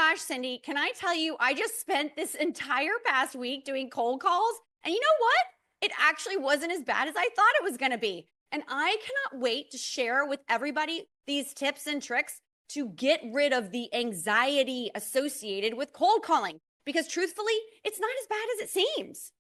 gosh, Cindy, can I tell you, I just spent this entire past week doing cold calls. And you know what? It actually wasn't as bad as I thought it was going to be. And I cannot wait to share with everybody these tips and tricks to get rid of the anxiety associated with cold calling. Because truthfully, it's not as bad as it seems.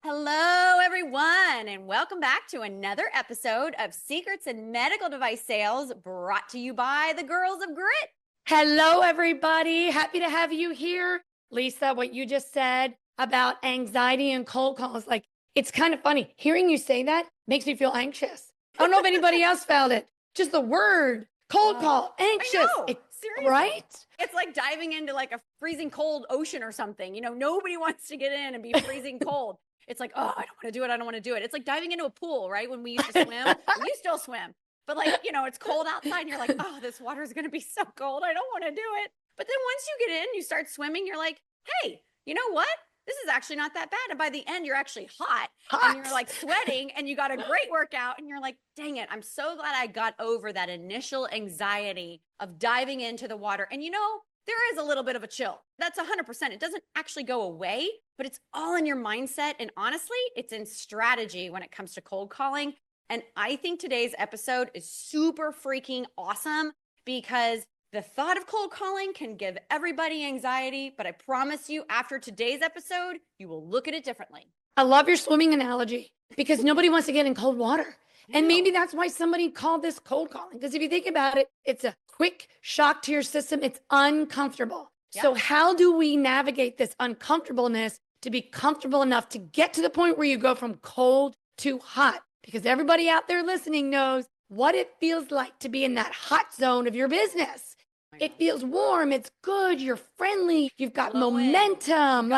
Hello, everyone, and welcome back to another episode of Secrets in Medical Device Sales, brought to you by the Girls of Grit. Hello, everybody. Happy to have you here. Lisa, what you just said about anxiety and cold calls, like, it's kind of funny. Hearing you say that makes me feel anxious. I don't know if anybody else felt it. Just the word cold call, anxious. I know. Seriously. Right? It's like diving into like a freezing cold ocean or something. You know, nobody wants to get in and be freezing cold. It's like, oh, I don't want to do it. I don't want to do it. It's like diving into a pool, right? When we used to swim, you still swim. But like, you know, it's cold outside and you're like, oh, this water is going to be so cold. I don't want to do it. But then once you get in, you start swimming, you're like, hey, you know what? This is actually not that bad. And by the end, you're actually hot. And you're like sweating and you got a great workout. And you're like, dang it, I'm so glad I got over that initial anxiety of diving into the water. And you know, there is a little bit of a chill. That's 100%. It doesn't actually go away, but it's all in your mindset. And honestly, it's in strategy when it comes to cold calling. And I think today's episode is super freaking awesome because the thought of cold calling can give everybody anxiety, but I promise you, after today's episode, you will look at it differently. I love your swimming analogy because nobody wants to get in cold water. And maybe that's why somebody called this cold calling. Because if you think about it, it's a quick shock to your system. It's uncomfortable. Yep. So how do we navigate this uncomfortableness to be comfortable enough to get to the point where you go from cold to hot? Because everybody out there listening knows what it feels like to be in that hot zone of your business. It feels warm. It's good. You're friendly. You've got momentum.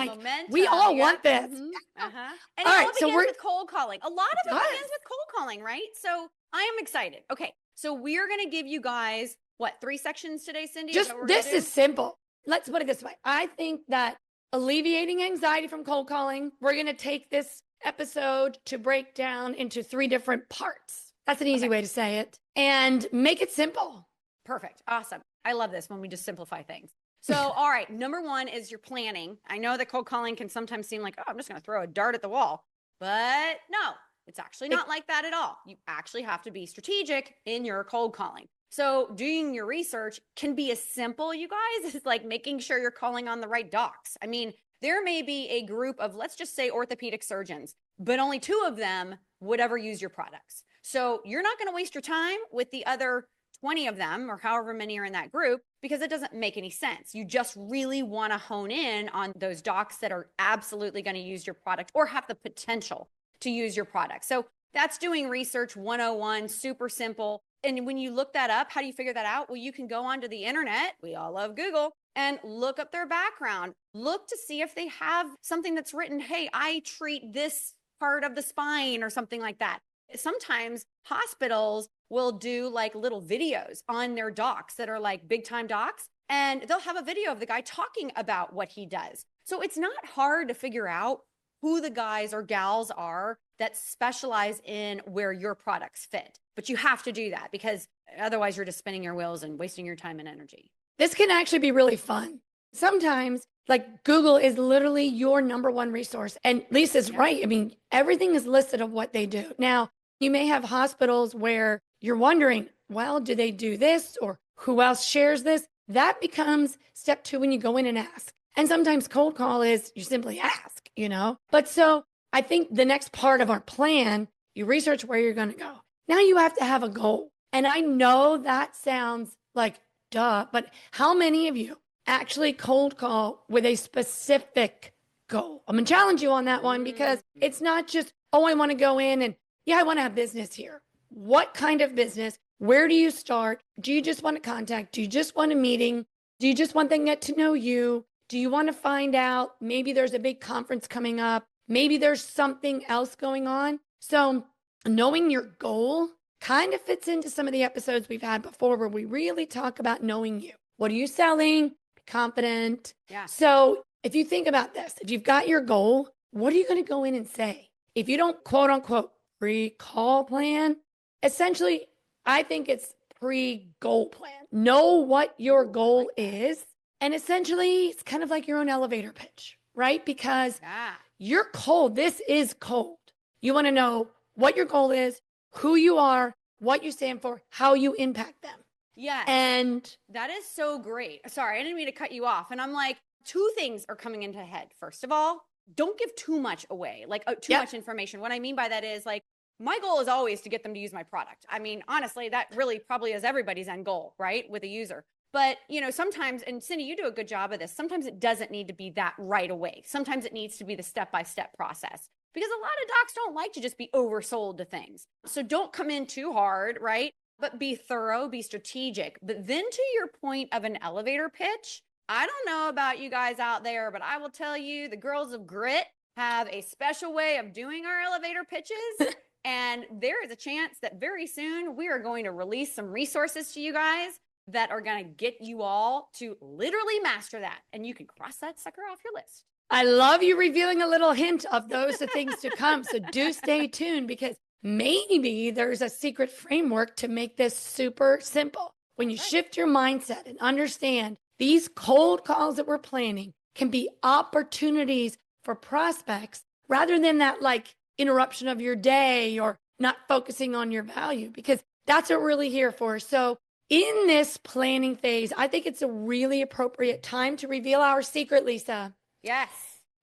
We all want this. Mm-hmm. And all it begins with cold calling. A lot of it begins with cold calling, right? So I am excited. Okay. So we're going to give you guys, 3 sections today, Cindy? This is simple. Let's put it this way. I think that alleviating anxiety from cold calling, we're going to take this episode to break down into 3 different parts. That's an easy way to say it. And make it simple. Perfect. Awesome. I love this when we just simplify things. So, all right. Number 1 is your planning. I know that cold calling can sometimes seem like, oh, I'm just going to throw a dart at the wall. But no, it's actually not like that at all. You actually have to be strategic in your cold calling. So doing your research can be as simple, you guys, as like making sure you're calling on the right docs. I mean, there may be a group of, let's just say, orthopedic surgeons, but only 2 of them would ever use your products. So you're not going to waste your time with the other 20 of them or however many are in that group because it doesn't make any sense. You just really want to hone in on those docs that are absolutely going to use your product or have the potential to use your product. So that's doing research 101, super simple. And when you look that up, how do you figure that out? Well, you can go onto the internet. We all love Google. And look up their background. Look to see if they have something that's written, hey, I treat this part of the spine or something like that. Sometimes hospitals will do like little videos on their docs that are like big time docs, and they'll have a video of the guy talking about what he does. So it's not hard to figure out who the guys or gals are that specialize in where your products fit. But you have to do that because otherwise you're just spinning your wheels and wasting your time and energy. This can actually be really fun. Sometimes, like, Google is literally your number 1 resource. And Lisa's right. I mean, everything is listed of what they do. Now, you may have hospitals where you're wondering, well, do they do this or who else shares this? That becomes step 2 when you go in and ask. And sometimes cold call is you simply ask, you know? But so I think the next part of our plan, you research where you're going to go. Now you have to have a goal. And I know that sounds like duh, but how many of you actually cold call with a specific goal? I'm going to challenge you on that one because it's not just, oh, I want to go in and yeah, I want to have business here. What kind of business? Where do you start? Do you just want to contact? Do you just want a meeting? Do you just want them to get to know you? Do you want to find out maybe there's a big conference coming up? Maybe there's something else going on. So knowing your goal kind of fits into some of the episodes we've had before where we really talk about knowing you. What are you selling? Be confident. Yeah. So if you think about this, if you've got your goal, what are you going to go in and say? If you don't quote unquote pre-call plan, essentially, I think it's pre-goal plan. Know what your goal is And essentially, it's kind of like your own elevator pitch, right? Because Yeah. you're cold. This is cold. You want to know what your goal is, who you are, what you stand for, how you impact them. Yes. And that is so great. Sorry, I didn't mean to cut you off. And I'm like, two things are coming into head. First of all, don't give too much away, like too much information. What I mean by that is like, my goal is always to get them to use my product. I mean, honestly, that really probably is everybody's end goal, right? With a user. But, sometimes, and Cindy, you do a good job of this. Sometimes it doesn't need to be that right away. Sometimes it needs to be the step-by-step process because a lot of docs don't like to just be oversold to things. So don't come in too hard, right? But be thorough, be strategic. But then to your point of an elevator pitch, I don't know about you guys out there, but I will tell you the girls of Grit have a special way of doing our elevator pitches. And there is a chance that very soon we are going to release some resources to you guys that are going to get you all to literally master that. And you can cross that sucker off your list. I love you revealing a little hint of those things to come. So do stay tuned because maybe there's a secret framework to make this super simple. When you shift your mindset and understand these cold calls that we're planning can be opportunities for prospects rather than that like interruption of your day or not focusing on your value, because that's what we're really here for. So in this planning phase, I think it's a really appropriate time to reveal our secret, Lisa. Yes.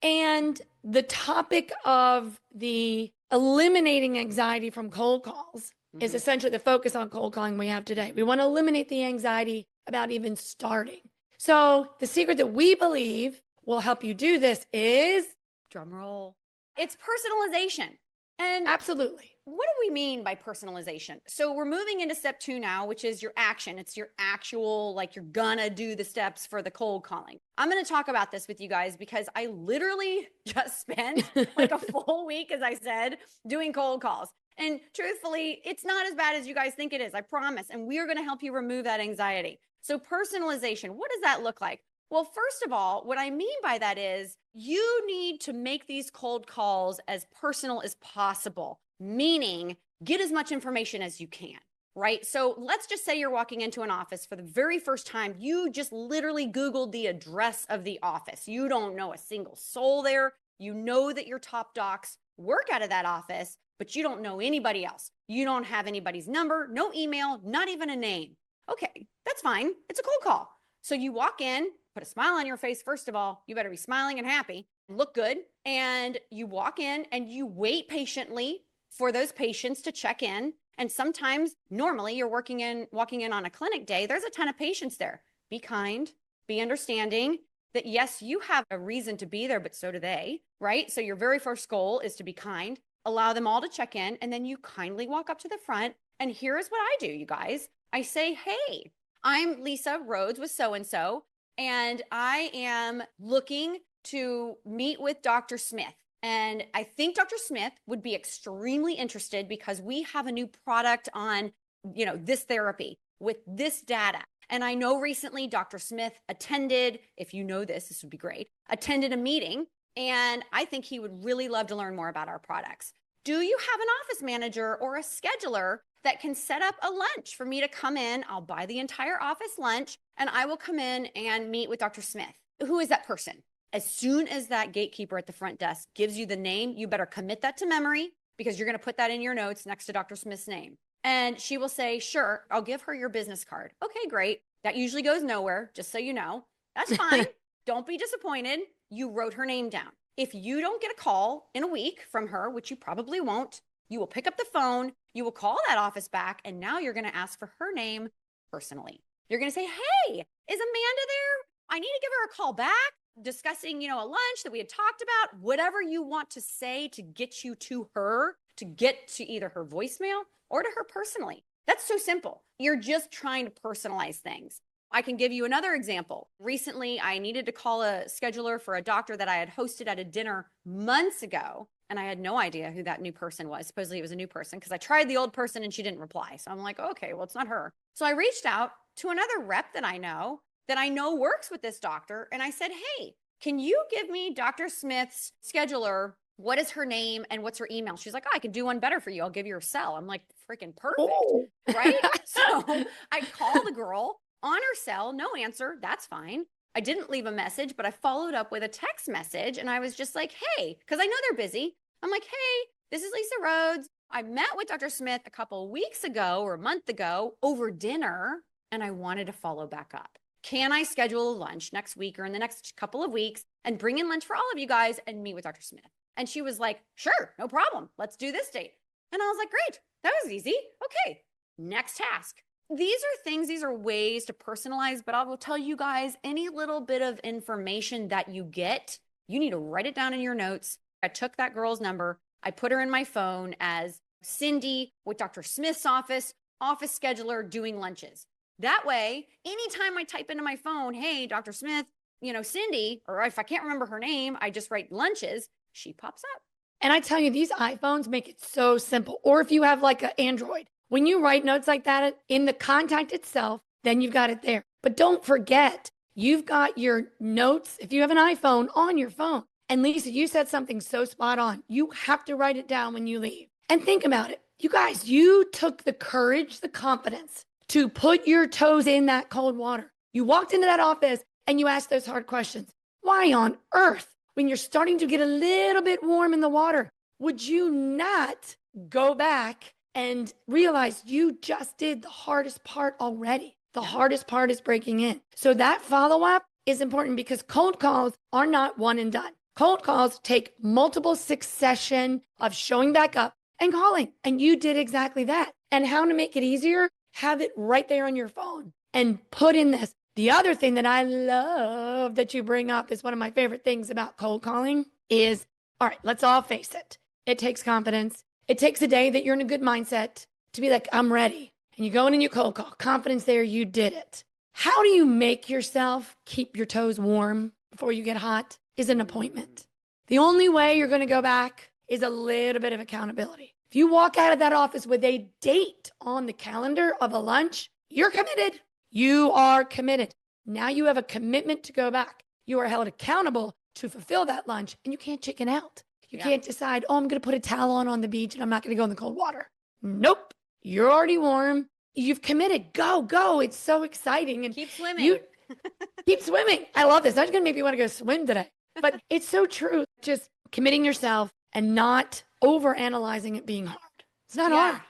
And the topic of the eliminating anxiety from cold calls is essentially the focus on cold calling we have today. We want to eliminate the anxiety about even starting. So the secret that we believe will help you do this is, drum roll, it's personalization. And absolutely. What do we mean by personalization? So we're moving into step 2 now, which is your action. It's your actual, like you're gonna do the steps for the cold calling. I'm gonna talk about this with you guys because I literally just spent like a full week, as I said, doing cold calls. And truthfully, it's not as bad as you guys think it is, I promise. And we are gonna help you remove that anxiety. So personalization, what does that look like? Well, first of all, what I mean by that is you need to make these cold calls as personal as possible, meaning get as much information as you can, right? So let's just say you're walking into an office for the very first time. You just literally Googled the address of the office. You don't know a single soul there. You know that your top docs work out of that office, but you don't know anybody else. You don't have anybody's number, no email, not even a name. Okay, that's fine. It's a cold call. So you walk in, put a smile on your face. First of all, you better be smiling and happy, look good. And you walk in and you wait patiently for those patients to check in. And sometimes, normally you're walking in on a clinic day, there's a ton of patients there. Be kind, be understanding that yes, you have a reason to be there, but so do they, right? So your very first goal is to be kind, allow them all to check in. And then you kindly walk up to the front. And here is what I do, you guys. I say, hey, I'm Lisa Rhodes with so-and-so, and I am looking to meet with Dr. Smith. And I think Dr. Smith would be extremely interested because we have a new product on, this therapy with this data. And I know recently Dr. Smith attended, if you know this would be great, attended a meeting. And I think he would really love to learn more about our products. Do you have an office manager or a scheduler that can set up a lunch for me to come in? I'll buy the entire office lunch and I will come in and meet with Dr. Smith. Who is that person? As soon as that gatekeeper at the front desk gives you the name, you better commit that to memory because you're going to put that in your notes next to Dr. Smith's name. And she will say, sure, I'll give her your business card. Okay, great. That usually goes nowhere, just so you know. That's fine. Don't be disappointed. You wrote her name down. If you don't get a call in a week from her, which you probably won't, you will pick up the phone, you will call that office back, and now you're going to ask for her name personally. You're going to say, hey, is Amanda there? I need to give her a call back, discussing, a lunch that we had talked about, whatever you want to say to get you to her, to get to either her voicemail or to her personally. That's so simple. You're just trying to personalize things. I can give you another example. Recently, I needed to call a scheduler for a doctor that I had hosted at a dinner months ago. And I had no idea who that new person was. Supposedly it was a new person because I tried the old person and she didn't reply. So I'm like, okay, well, it's not her. So I reached out to another rep that I know works with this doctor. And I said, hey, can you give me Dr. Smith's scheduler? What is her name and what's her email? She's like, oh, I can do one better for you. I'll give you her cell. I'm like, freaking perfect, right? So I call the girl on her cell, no answer. That's fine. I didn't leave a message, but I followed up with a text message and I was just like, hey, because I know they're busy. I'm like, hey, this is Lisa Rhodes. I met with Dr. Smith a couple of weeks ago or a month ago over dinner, and I wanted to follow back up. Can I schedule a lunch next week or in the next couple of weeks and bring in lunch for all of you guys and meet with Dr. Smith? And she was like, sure, no problem. Let's do this date. And I was like, great, that was easy. Okay, next task. These are ways to personalize, but I will tell you guys, any little bit of information that you get, you need to write it down in your notes. I took that girl's number. I put her in my phone as Cindy with Dr. Smith's office scheduler doing lunches. That way, anytime I type into my phone, hey, Dr. Smith, Cindy, or if I can't remember her name, I just write lunches, she pops up. And I tell you, these iPhones make it so simple. Or if you have like an Android, when you write notes like that in the contact itself, then you've got it there. But don't forget, you've got your notes, if you have an iPhone, on your phone. And Lisa, you said something so spot on. You have to write it down when you leave. And think about it. You guys, you took the courage, the confidence to put your toes in that cold water. You walked into that office and you asked those hard questions. Why on earth, when you're starting to get a little bit warm in the water, would you not go back and realize you just did the hardest part already? The hardest part is breaking in. So that follow-up is important because cold calls are not one and done. Cold calls take multiple succession of showing back up and calling. And you did exactly that. And how to make it easier, have it right there on your phone and put in this. The other thing that I love that you bring up is one of my favorite things about cold calling is, all right, let's all face it. It takes confidence. It takes a day that you're in a good mindset to be like, I'm ready. And you go in and you cold call. Confidence there, you did it. How do you make yourself keep your toes warm before you get hot? Is an appointment. The only way you're going to go back is a little bit of accountability. If you walk out of that office with a date on the calendar of a lunch, you're committed. You are committed. Now you have a commitment to go back. You are held accountable to fulfill that lunch, and you can't chicken out. You can't decide, oh, I'm going to put a towel on the beach and I'm not going to go in the cold water. Nope. You're already warm. You've committed. Go, go. It's so exciting. And keep swimming. Keep swimming. I love this. That's going to make me want to go swim today. But it's so true. Just committing yourself and not over-analyzing it being hard. It's not hard.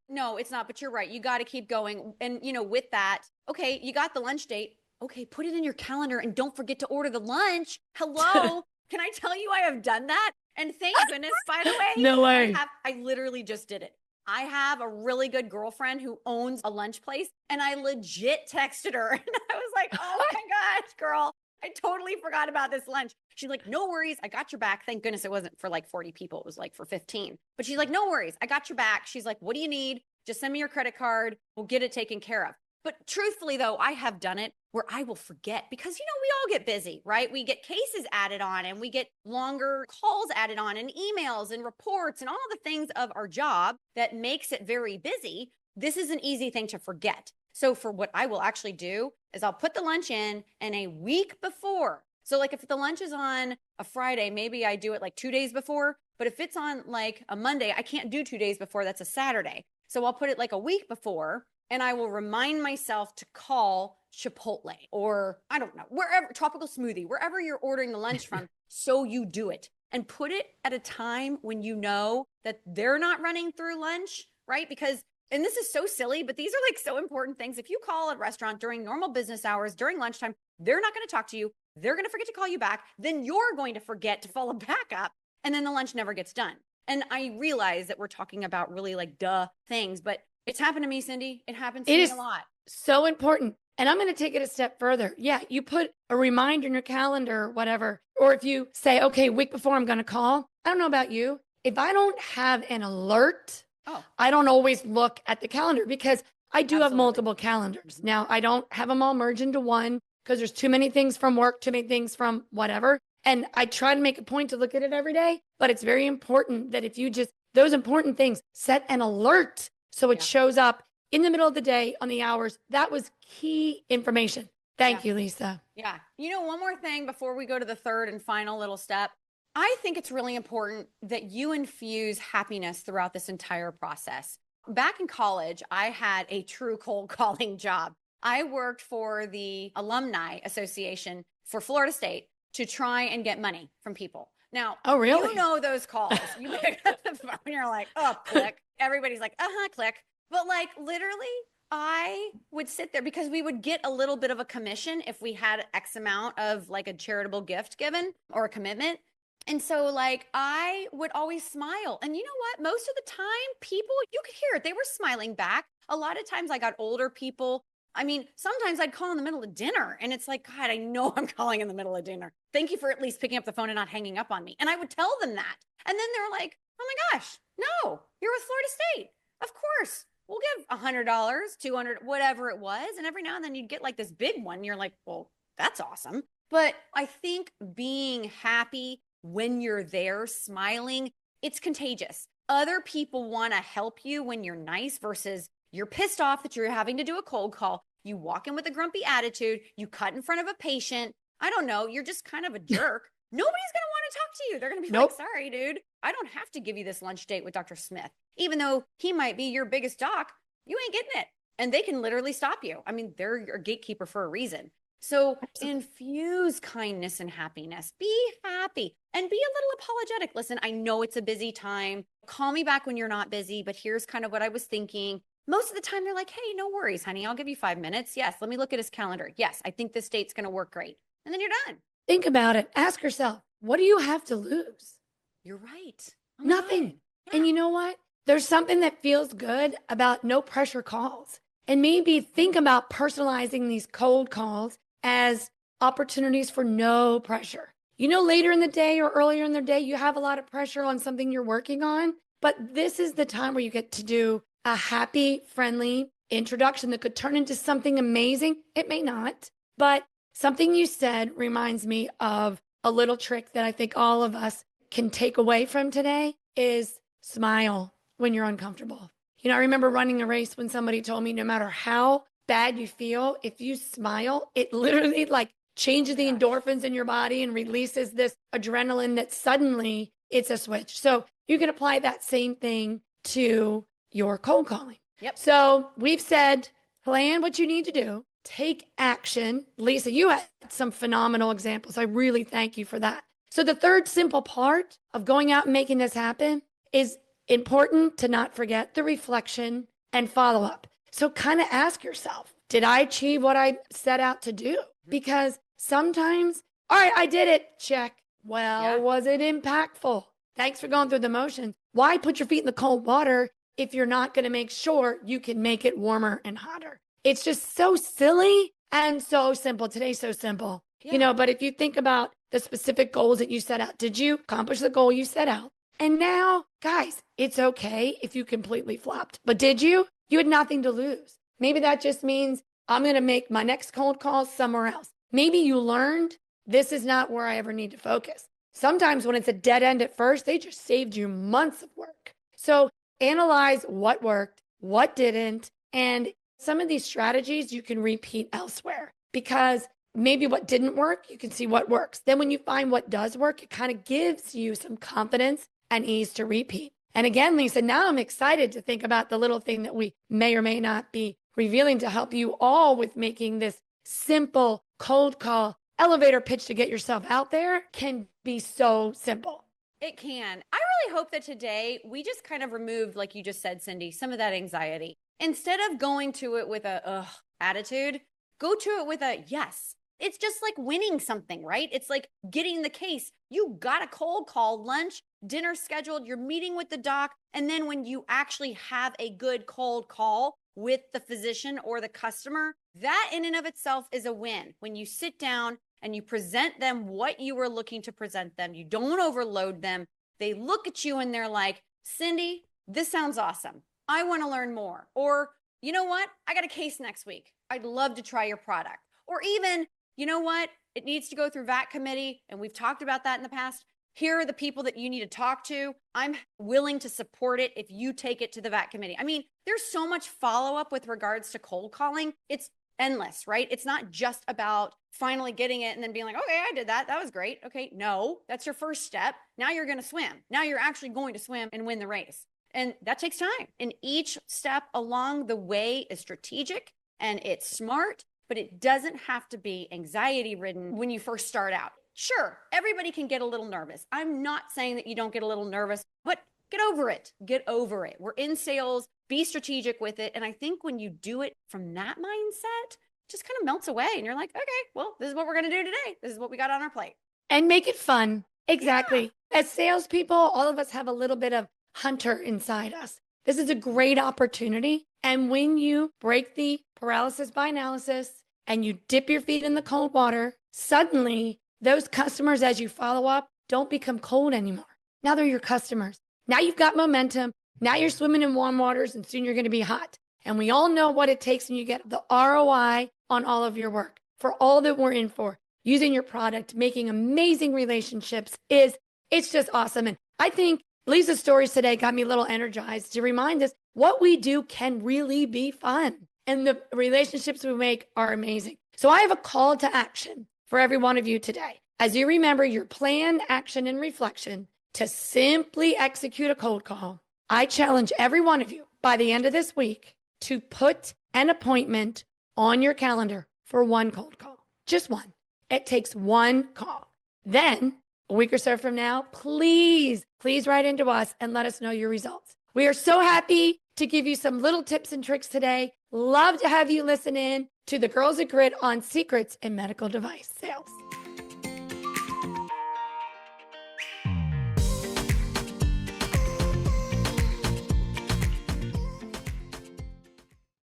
No, it's not. But you're right. You got to keep going. And, with that, okay, you got the lunch date. Okay, put it in your calendar and don't forget to order the lunch. Hello. Can I tell you I have done that? And thank goodness, by the way. No way. I literally just did it. I have a really good girlfriend who owns a lunch place, and I legit texted her. And I was like, oh my gosh, girl, I totally forgot about this lunch. She's like, no worries. I got your back. Thank goodness it wasn't for like 40 people. It was like for 15. But she's like, no worries. I got your back. She's like, what do you need? Just send me your credit card. We'll get it taken care of. But truthfully, though, I have done it where I will forget because, we all get busy, right? We get cases added on and we get longer calls added on and emails and reports and all the things of our job that makes it very busy. This is an easy thing to forget. So for what I will actually do is I'll put the lunch in and a week before. So like if the lunch is on a Friday, maybe I do it like 2 days before. But if it's on like a Monday, I can't do 2 days before. That's a Saturday. So I'll put it like a week before. And I will remind myself to call Chipotle or I don't know, wherever, Tropical Smoothie, wherever you're ordering the lunch from. So you do it and put it at a time when you know that they're not running through lunch, right? Because, and this is so silly, but these are like so important things. If you call a restaurant during normal business hours, during lunchtime, they're not going to talk to you. They're going to forget to call you back. Then you're going to forget to follow back up. And then the lunch never gets done. And I realize that we're talking about really like duh things, but it's happened to me, Cindy. It happens to me a lot. So important. And I'm going to take it a step further. Yeah, you put a reminder in your calendar or whatever. Or if you say, okay, week before I'm going to call. I don't know about you. If I don't have an alert, I don't always look at the calendar because I do have multiple calendars. Now, I don't have them all merged into one because there's too many things from work, too many things from whatever. And I try to make a point to look at it every day. But it's very important that if you just, those important things, set an alert so it shows up in the middle of the day on the hours. That was key information. Thank you, Lisa. Yeah. One more thing before we go to the third and final little step. I think it's really important that you infuse happiness throughout this entire process. Back in college, I had a true cold calling job. I worked for the Alumni Association for Florida State to try and get money from people. Now, Oh, really? you know those calls. You pick up the phone, you're like, oh, click. Everybody's like, click. But like literally, I would sit there because we would get a little bit of a commission if we had X amount of like a charitable gift given or a commitment. And so like I would always smile. And you know what? Most of the time, people, you could hear it. They were smiling back. A lot of times I got older people. I mean, sometimes I'd call in the middle of dinner and it's like, God, I know I'm calling in the middle of dinner. Thank you for at least picking up the phone and not hanging up on me. And I would tell them that. And then they're like, oh my gosh, no, you're with Florida State. Of course. We'll give $100, $200, whatever it was. And every now and then you'd get like this big one. You're like, well, that's awesome. But I think being happy when you're there, smiling, it's contagious. Other people want to help you when you're nice versus you're pissed off that you're having to do a cold call. You walk in with a grumpy attitude. You cut in front of a patient. I don't know. You're just kind of a jerk. Nobody's going to want to talk to you. They're going to be like, sorry, dude. I don't have to give you this lunch date with Dr. Smith. Even though he might be your biggest doc, you ain't getting it. And they can literally stop you. I mean, they're your gatekeeper for a reason. So infuse kindness and happiness. Be happy and be a little apologetic. Listen, I know it's a busy time. Call me back when you're not busy, but here's kind of what I was thinking. Most of the time they're like, hey, no worries, honey. I'll give you 5 minutes. Yes, let me look at his calendar. Yes, I think this date's going to work great. And then you're done. Think about it. Ask yourself, what do you have to lose? You're right. Oh Nothing. Yeah. And you know what? There's something that feels good about no pressure calls. And maybe think about personalizing these cold calls as opportunities for no pressure. You know, later in the day or earlier in the day, you have a lot of pressure on something you're working on, but this is the time where you get to do a happy, friendly introduction that could turn into something amazing. It may not, but something you said reminds me of a little trick that I think all of us can take away from today is smile when you're uncomfortable. You know, I remember running a race when somebody told me no matter how bad you feel, if you smile, it literally like changes the endorphins in your body and releases this adrenaline that suddenly it's a switch. So you can apply that same thing to your cold calling. Yep. So we've said, plan what you need to do, take action. Lisa, you had some phenomenal examples. I really thank you for that. So the third simple part of going out and making this happen is important to not forget the reflection and follow up. So kind of ask yourself, did I achieve what I set out to do? Because sometimes, all right, I did it. Check. Well, was it impactful? Thanks for going through the motions. Why put your feet in the cold water if you're not going to make sure you can make it warmer and hotter? It's just so silly and so simple. Today's so simple, you know, but if you think about the specific goals that you set out, did you accomplish the goal you set out? And now, guys, it's okay if you completely flopped, but did you? You had nothing to lose. Maybe that just means I'm going to make my next cold call somewhere else. Maybe you learned this is not where I ever need to focus. Sometimes when it's a dead end at first, they just saved you months of work. So analyze what worked, what didn't, and some of these strategies you can repeat elsewhere because maybe what didn't work, you can see what works. Then when you find what does work, it kind of gives you some confidence and ease to repeat. And again, Lisa, now I'm excited to think about the little thing that we may or may not be revealing to help you all with making this simple cold call elevator pitch to get yourself out there can be so simple. It can. I really hope that today we just kind of removed, like you just said, Cindy, some of that anxiety. Instead of going to it with a attitude, go to it with a yes. It's just like winning something, right? It's like getting the case. You got a cold call, lunch, dinner scheduled, you're meeting with the doc. And then when you actually have a good cold call with the physician or the customer, that in and of itself is a win. When you sit down and you present them what you were looking to present them, you don't overload them. They look at you and they're like, Cindy, this sounds awesome. I want to learn more. Or, you know what? I got a case next week. I'd love to try your product. Or even, you know what? It needs to go through VAT committee. And we've talked about that in the past. Here are the people that you need to talk to. I'm willing to support it if you take it to the VAT committee. I mean, there's so much follow-up with regards to cold calling. It's endless, right? It's not just about finally getting it and then being like, okay, I did that. That was great. Okay, no, that's your first step. Now you're going to swim. Now you're actually going to swim and win the race. And that takes time. And each step along the way is strategic and it's smart but it doesn't have to be anxiety ridden when you first start out. Sure, everybody can get a little nervous. I'm not saying that you don't get a little nervous, but get over it. Get over it. We're in sales, be strategic with it. And I think when you do it from that mindset, it just kind of melts away and you're like, okay, well, this is what we're going to do today. This is what we got on our plate. And make it fun. Exactly. As salespeople, all of us have a little bit of hunter inside us. This is a great opportunity. And when you break the paralysis by analysis and you dip your feet in the cold water, suddenly those customers, as you follow up, don't become cold anymore. Now they're your customers. Now you've got momentum. Now you're swimming in warm waters and soon you're going to be hot. And we all know what it takes when you get the ROI on all of your work for all that we're in for. Using your product, making amazing relationships it's just awesome. And I think Lisa's stories today got me a little energized to remind us what we do can really be fun. And the relationships we make are amazing. So I have a call to action for every one of you today. As you remember your plan, action, and reflection to simply execute a cold call, I challenge every one of you by the end of this week to put an appointment on your calendar for one cold call, just one. It takes one call. Then a week or so from now, please write into us and let us know your results. We are so happy to give you some little tips and tricks today. Love to have you listen in to the Girls at Grit on secrets in medical device sales.